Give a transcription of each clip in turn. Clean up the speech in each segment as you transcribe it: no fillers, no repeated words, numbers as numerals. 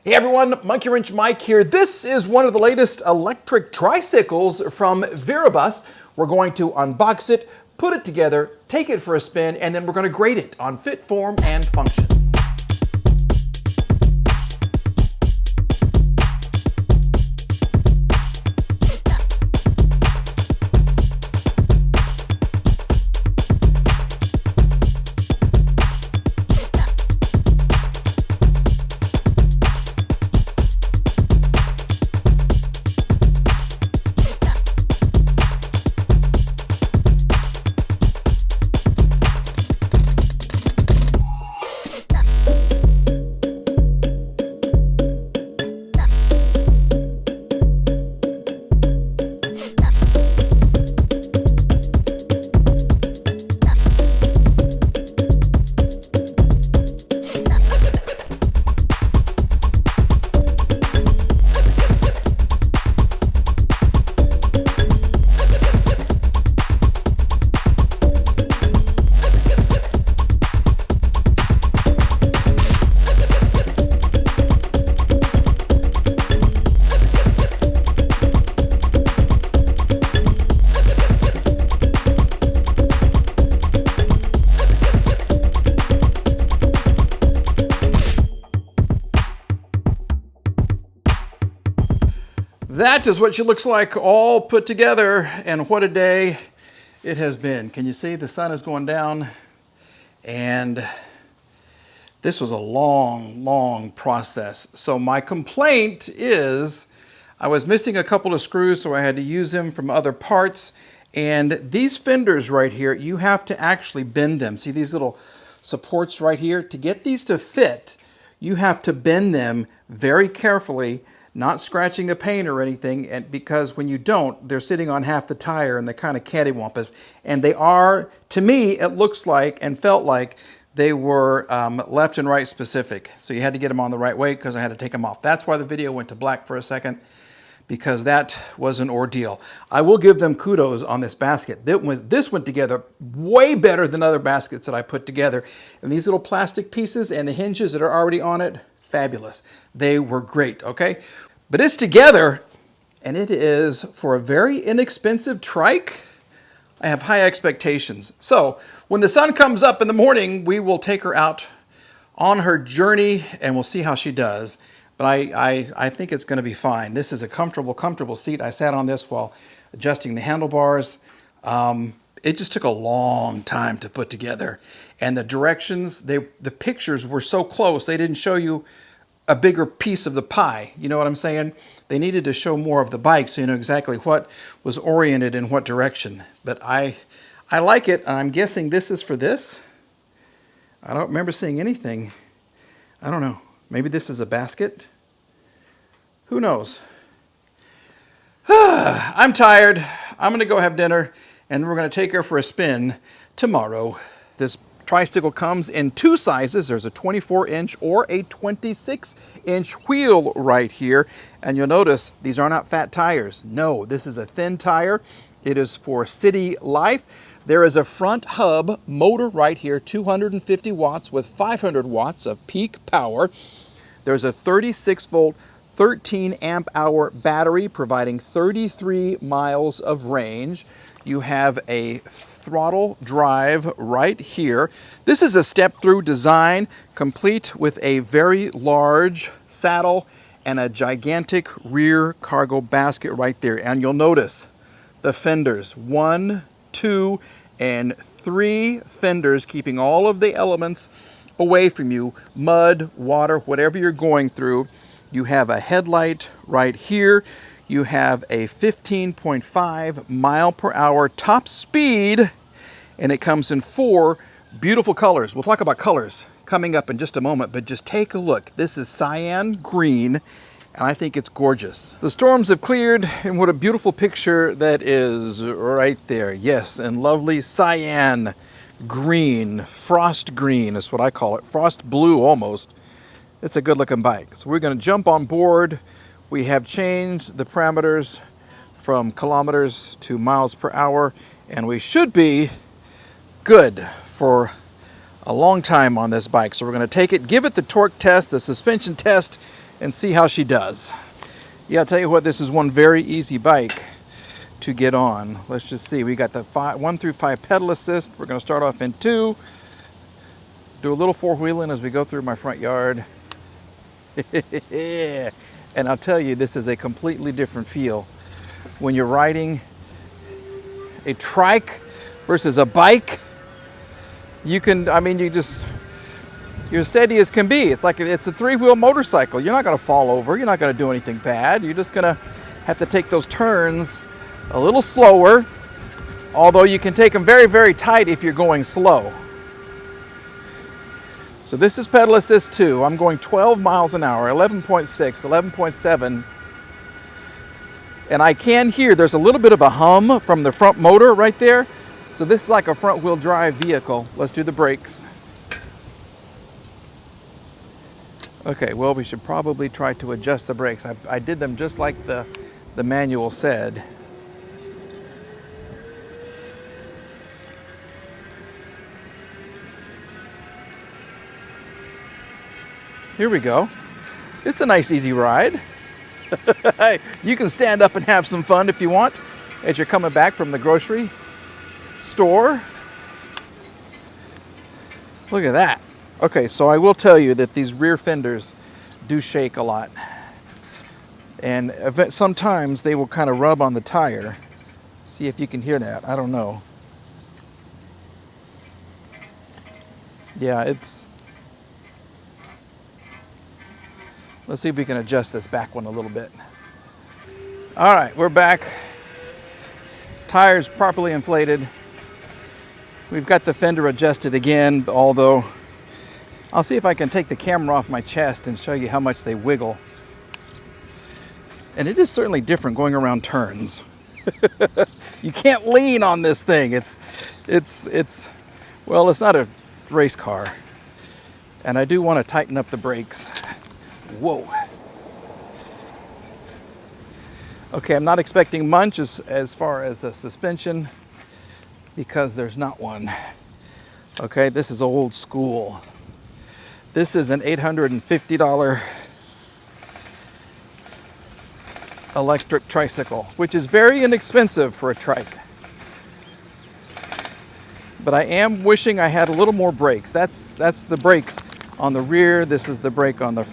Hey everyone, Monkey Wrench Mike here. This is one of the latest electric tricycles from Viribus. We're going to unbox it, put it together, take it for a spin, and then we're going to grade it on fit, form, and function. That is what she looks like all put together, and what a day it has been. Can you see the sun is going down? And this was a long process. So my complaint is I was missing a couple of screws, so I had to use them from other parts. And these fenders right here, you have to actually bend them. See these little supports right here? To get these to fit, you have to bend them very carefully, not scratching the paint or anything, and because when you don't, they're sitting on half the tire and they're kind of cattywampus. And they are, to me, it looks like and felt like they were left and right specific. So you had to get them on the right way because I had to take them off. That's why the video went to black for a second, because that was an ordeal. I will give them kudos on this basket. This went together way better than other baskets that I put together. And these little plastic pieces and the hinges that are already on it, fabulous. They were great, okay? But it's together, and it is for a very inexpensive trike. I have high expectations. So when the sun comes up in the morning, we will take her out on her journey and we'll see how she does. But I think it's gonna be fine. This is a comfortable seat. I sat on this while adjusting the handlebars. It just took a long time to put together. And the directions, the pictures were so close, they didn't show you a bigger piece of the pie. You know what I'm saying? They needed to show more of the bike so you know exactly what was oriented in what direction. But I like it. I'm guessing this is for this. I don't remember seeing anything. I don't know. Maybe this is a basket. Who knows? I'm tired. I'm gonna go have dinner and we're gonna take her for a spin tomorrow. This Tricycle comes in two sizes. There's a 24-inch or a 26-inch wheel right here. And you'll notice these are not fat tires. No, this is a thin tire. It is for city life. There is a front hub motor right here, 250 watts with 500 watts of peak power. There's a 36-volt, 13 amp hour battery providing 33 miles of range. You have a throttle drive right here. This is a step-through design, complete with a very large saddle and a gigantic rear cargo basket right there. And you'll notice the fenders, 1, 2, and 3 fenders, keeping all of the elements away from you, mud, water, whatever you're going through. You have a headlight right here. You have a 15.5 mile per hour top speed, and it comes in 4 beautiful colors. We'll talk about colors coming up in just a moment, but just take a look. This is cyan green, and I think it's gorgeous. The storms have cleared, and what a beautiful picture that is right there. Yes, and lovely cyan green, frost green is what I call it, frost blue almost. It's a good looking bike. So we're gonna jump on board. We have changed the parameters from kilometers to miles per hour, and we should be good for a long time on this bike. So we're going to take it, give it the torque test, the suspension test, and see how she does. Yeah, I'll tell you what, this is one very easy bike to get on. Let's just see. We got the 1 through 5 pedal assist. We're going to start off in 2. Do a little four-wheeling as we go through my front yard. And I'll tell you, this is a completely different feel when you're riding a trike versus a bike. You can, I mean, you're steady as can be. It's like it's a 3-wheel motorcycle. You're not going to fall over. You're not going to do anything bad. You're just going to have to take those turns a little slower, although you can take them very, very tight if you're going slow. So this is pedal assist 2. I'm going 12 miles an hour, 11.6, 11.7. And I can hear there's a little bit of a hum from the front motor right there. So this is like a front wheel drive vehicle. Let's do the brakes. Okay, well, we should probably try to adjust the brakes. I did them just like the manual said. Here we go. It's a nice, easy ride. You can stand up and have some fun if you want as you're coming back from the grocery store. Look at that. Okay, so I will tell you that these rear fenders do shake a lot. And sometimes they will kind of rub on the tire. See if you can hear that. I don't know. Yeah, it's... Let's see if we can adjust this back one a little bit. All right, we're back. Tires properly inflated. We've got the fender adjusted again, although I'll see if I can take the camera off my chest and show you how much they wiggle. And it is certainly different going around turns. You can't lean on this thing. Well, it's not a race car. And I do want to tighten up the brakes. Whoa. Okay, I'm not expecting much as far as the suspension because there's not one. Okay, this is old school. This is an $850 electric tricycle, which is very inexpensive for a trike. But I am wishing I had a little more brakes. That's the brakes on the rear. This is the brake on the...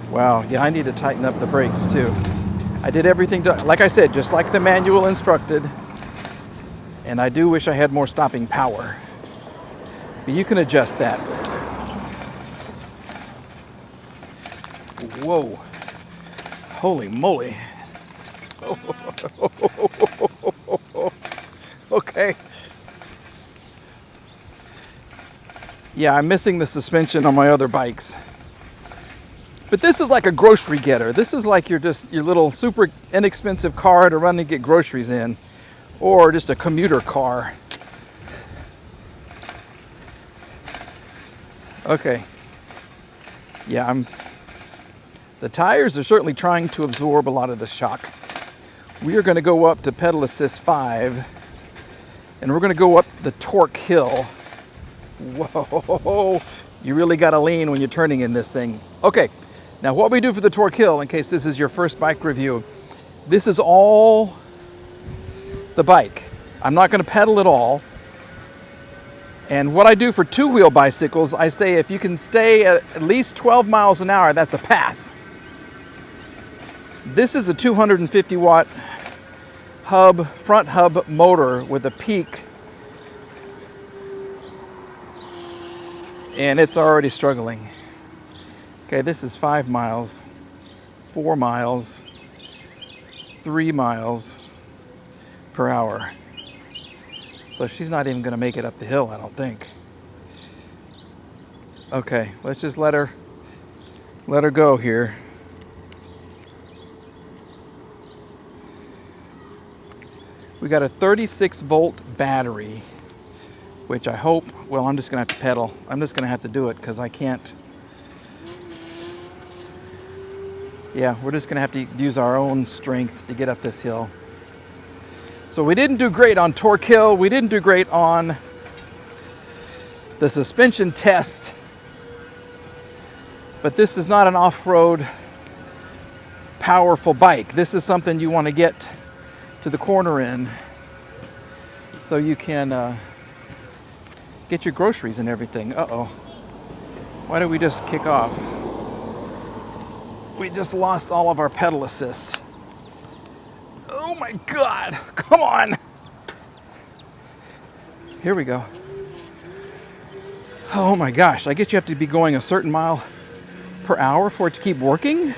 Wow, yeah, I need to tighten up the brakes too. I did everything, like I said, just like the manual instructed. And I do wish I had more stopping power. But you can adjust that. Whoa. Holy moly. Okay. Yeah, I'm missing the suspension on my other bikes. But this is like a grocery getter. This is like your little super inexpensive car to run and get groceries in, or just a commuter car. Okay. Yeah, the tires are certainly trying to absorb a lot of the shock. We are going to go up to pedal assist 5, and we're going to go up the torque hill. Whoa, you really got to lean when you're turning in this thing. Okay. Now what we do for the torque hill, in case this is your first bike review, this is all the bike. I'm not going to pedal at all. And what I do for 2-wheel bicycles, I say if you can stay at least 12 miles an hour, that's a pass. This is a 250 watt front hub motor with a peak. And it's already struggling. Okay, this is 5 miles, 4 miles, 3 miles per hour. So she's not even going to make it up the hill, I don't think. Okay, let's just let her go here. We got a 36 volt battery, which I hope, well, I'm just going to have to pedal. I'm just going to have to do it because I can't. Yeah, we're just going to have to use our own strength to get up this hill. So we didn't do great on torque hill. We didn't do great on the suspension test. But this is not an off-road powerful bike. This is something you want to get to the corner in so you can get your groceries and everything. Uh-oh. Why did we just kick off? We just lost all of our pedal assist. Oh my God, come on. Here we go. Oh my gosh, I guess you have to be going a certain mile per hour for it to keep working?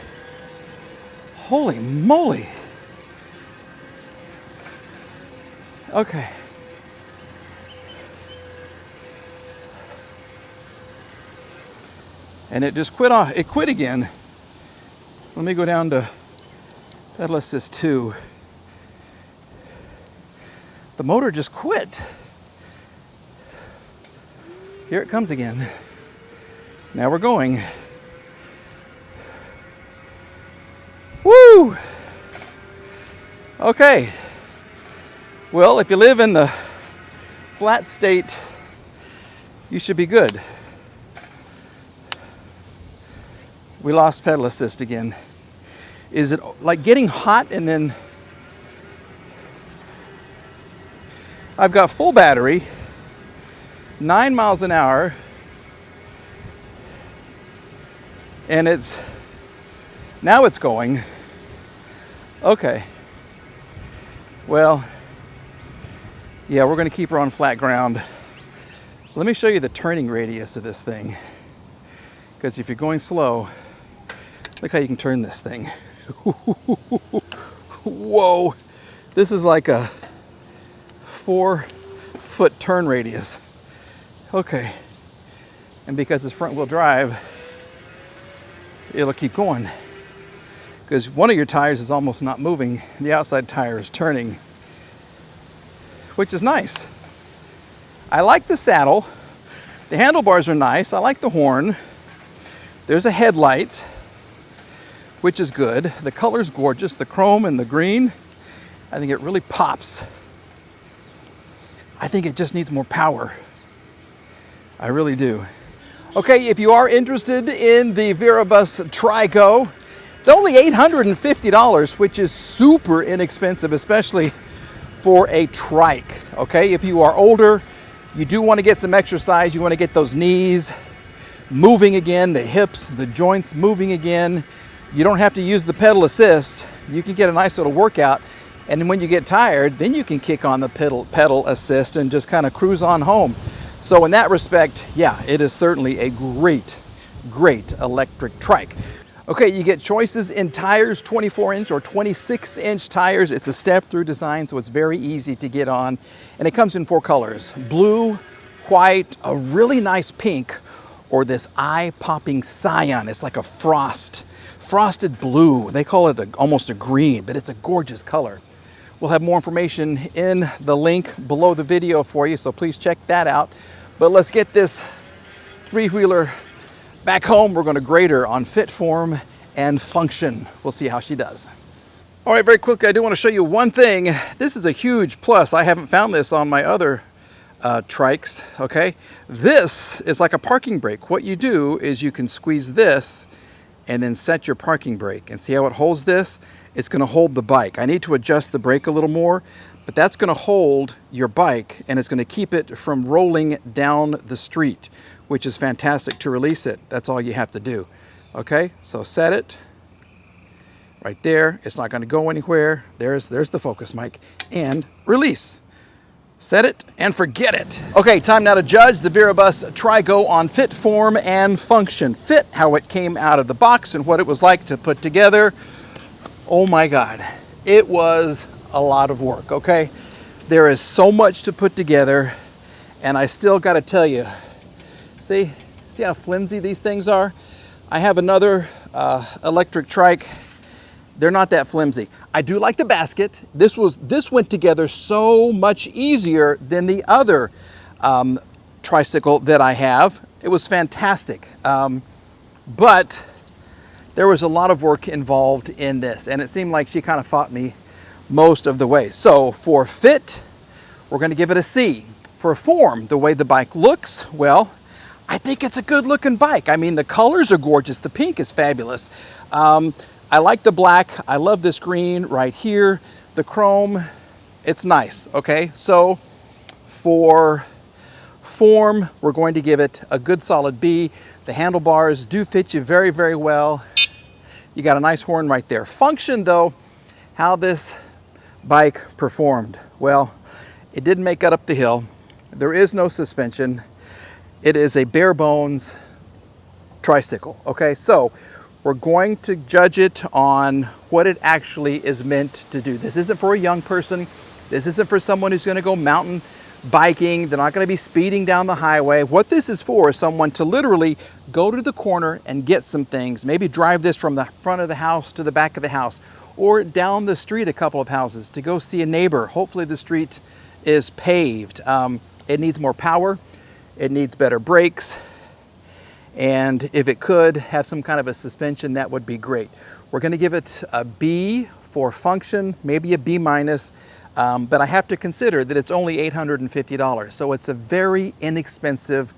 Holy moly. Okay. And it just it quit again. Let me go down to pedal assist 2. The motor just quit. Here it comes again. Now we're going. Woo! Okay. Well, if you live in the flat state, you should be good. We lost pedal assist again. Is it like getting hot and then I've got full battery, 9 miles an hour, and now it's going. Okay. Well, yeah, we're going to keep her on flat ground. Let me show you the turning radius of this thing. Because if you're going slow, look how you can turn this thing. Whoa. This is like a 4-foot turn radius. Okay. And because it's front wheel drive, it'll keep going. Because one of your tires is almost not moving, the outside tire is turning, which is nice. I like the saddle. The handlebars are nice. I like the horn. There's a headlight, which is good. The color's gorgeous. The chrome and the green, I think it really pops. I think it just needs more power. I really do. Okay, if you are interested in the Viribus Trigo, it's only $850, which is super inexpensive, especially for a trike. Okay, if you are older, you do want to get some exercise. You want to get those knees moving again, the hips, the joints moving again. You don't have to use the pedal assist. You can get a nice little workout. And then when you get tired, then you can kick on the pedal assist and just kind of cruise on home. So in that respect, yeah, it is certainly a great electric trike. Okay, you get choices in tires, 24-inch or 26-inch tires. It's a step-through design, so it's very easy to get on. And it comes in 4 colors: blue, white, a really nice pink, or this eye-popping cyan. It's like a frosted blue. They call it almost a green, but it's a gorgeous color. We'll have more information in the link below the video for you, so please check that out. But let's get this 3-wheeler back home. We're going to grade her on fit, form, and function. We'll see how she does. All right, very quickly, I do want to show you one thing. This is a huge plus. I haven't found this on my other trikes, okay? This is like a parking brake. What you do is you can squeeze this and then set your parking brake. And see how it holds this? It's going to hold the bike. I need to adjust the brake a little more, but that's going to hold your bike and it's going to keep it from rolling down the street, which is fantastic. To release it, that's all you have to do. Okay, so set it right there. It's not going to go anywhere. There's the focus mic, and release. Set it and forget it. Okay, time now to judge the Viribus Trigo on fit, form, and function. Fit, how it came out of the box and what it was like to put together. Oh my God, it was a lot of work, okay? There is so much to put together, and I still got to tell you, see how flimsy these things are? I have another electric trike. They're not that flimsy. I do like the basket. This went together so much easier than the other tricycle that I have. It was fantastic. But there was a lot of work involved in this, and it seemed like she kind of fought me most of the way. So for fit, we're going to give it a C. For form, the way the bike looks, well, I think it's a good looking bike. I mean, the colors are gorgeous. The pink is fabulous. I like the black. I love this green right here. The chrome, it's nice, okay? So for form, we're going to give it a good solid B. The handlebars do fit you very, very well. You got a nice horn right there. Function though, how this bike performed. Well, it didn't make it up the hill. There is no suspension. It is a bare bones tricycle, okay? So we're going to judge it on what it actually is meant to do. This isn't for a young person. This isn't for someone who's gonna go mountain biking. They're not gonna be speeding down the highway. What this is for is someone to literally go to the corner and get some things. Maybe drive this from the front of the house to the back of the house, or down the street a couple of houses to go see a neighbor. Hopefully the street is paved. It needs more power. It needs better brakes. And if it could have some kind of a suspension, that would be great. We're gonna give it a B for function, maybe a B minus, but I have to consider that it's only $850. So it's a very inexpensive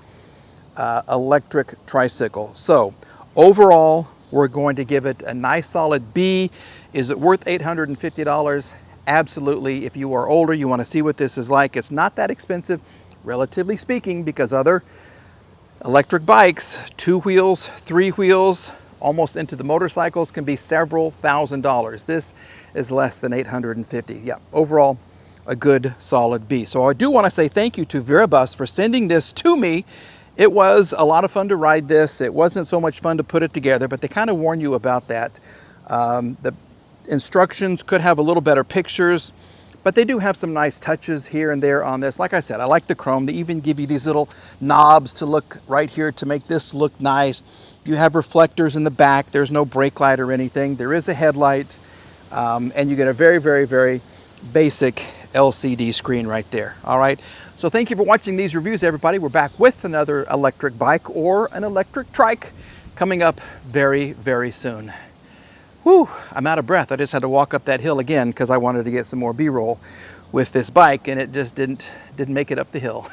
electric tricycle. So overall, we're going to give it a nice solid B. Is it worth $850? Absolutely. If you are older, you wanna see what this is like. It's not that expensive, relatively speaking, because other electric bikes, 2 wheels, 3 wheels, almost into the motorcycles, can be several $1,000s. This is less than $850. Yeah, overall, a good solid B. So I do want to say thank you to Viribus for sending this to me. It was a lot of fun to ride this. It wasn't so much fun to put it together, but they kind of warn you about that. The instructions could have a little better pictures, but they do have some nice touches here and there on this. Like I said, I like the chrome. They even give you these little knobs to look right here to make this look nice. You have reflectors in the back. There's no brake light or anything. There is a headlight, and you get a very, very, very basic LCD screen right there. All right. So thank you for watching these reviews, everybody. We're back with another electric bike or an electric trike coming up very, very soon. Whew, I'm out of breath. I just had to walk up that hill again because I wanted to get some more B-roll with this bike, and it just didn't make it up the hill.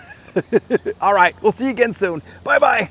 All right, we'll see you again soon. Bye-bye.